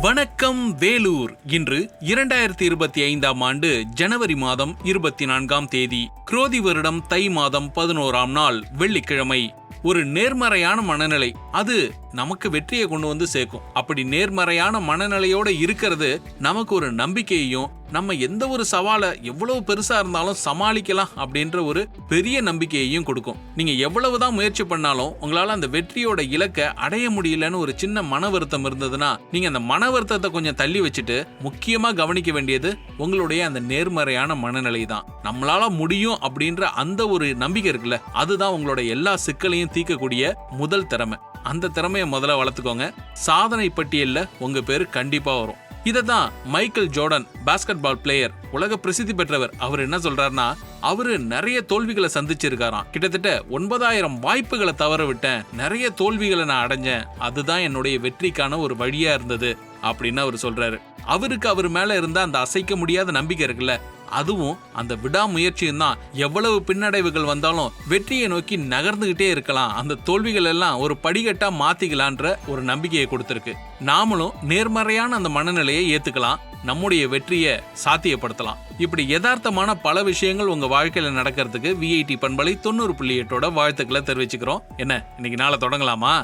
வணக்கம் வேலூர். இன்று 2025ஆம் ஆண்டு ஜனவரி மாதம் 24ஆம் தேதி, குரோதி வருடம் தை மாதம் 11ஆம் நாள், வெள்ளிக்கிழமை. ஒரு நேர்மறையான மனநிலை அது நமக்கு வெற்றியை கொண்டு வந்து சேர்க்கும். அப்படி நேர்மறையான மனநிலையோட இருக்கிறது நமக்கு ஒரு நம்பிக்கையையும், நம்ம எந்த ஒரு சவாலை எவ்வளவு பெருசா இருந்தாலும் சமாளிக்கலாம் அப்படின்ற ஒரு பெரிய நம்பிக்கையையும் கொடுக்கும். நீங்க எவ்வளவுதான் முயற்சி பண்ணாலும் உங்களால அந்த வெற்றியோட இலக்கை அடைய முடியலன்னு ஒரு சின்ன மன வருத்தம் இருந்ததுன்னா, நீங்க அந்த மன வருத்தத்தை கொஞ்சம் தள்ளி வச்சுட்டு முக்கியமா கவனிக்க வேண்டியது உங்களுடைய அந்த நேர்மறையான மனநிலை தான். நம்மளால முடியும் அப்படின்ற அந்த ஒரு நம்பிக்கை இருக்குல்ல, அதுதான் உங்களோட எல்லா சிக்கலையும் தீர்க்கக்கூடிய முதல் திறமை. அந்த திறமையை முதல்ல வளர்த்துக்கோங்க. சாதனை பட்டியல்ல உங்க பேரு கண்டிப்பா வரும். இததான் Michael Jordan, basketball player, உலக பிரசித்தி பெற்றவர். அவர் என்ன சொல்றாருன்னா, அவரு நிறைய தோல்விகளை சந்திச்சிருக்காராம். கிட்டத்தட்ட 9000 வாய்ப்புகளை தவற விட்டேன், நிறைய தோல்விகளை நான் அடைஞ்சேன், அதுதான் என்னுடைய வெற்றிக்கான ஒரு வழியா இருந்தது அப்படின்னு அவர் சொல்றாரு. அவருக்கு அவர் மேல இருந்த அந்த அசைக்க முடியாத நம்பிக்கை இருக்குல்ல, அதுவும் அந்த விடாமுயற்சியும் தான் எவ்வளவு பின்னடைவுகள் வந்தாலும் வெற்றியை நோக்கி நகர்ந்துகிட்டே இருக்கலாம், அந்த தோல்விகள் எல்லாம் ஒரு படிக்கட்டா மாத்திக்கலான்ற ஒரு நம்பிக்கையை கொடுத்திருக்கு. நாமளும் நேர்மறையான அந்த மனநிலையை ஏத்துக்கலாம், நம்முடைய வெற்றியை சாத்தியப்படுத்தலாம். இப்படி யதார்த்தமான பல விஷயங்கள் உங்க வாழ்க்கையில நடக்கிறதுக்கு விஐடி பண்பலை 90.8 வாழ்த்துக்களை தெரிவிச்சுக்கிறோம். என்ன, இன்னைக்கு நாளை தொடங்கலாமா?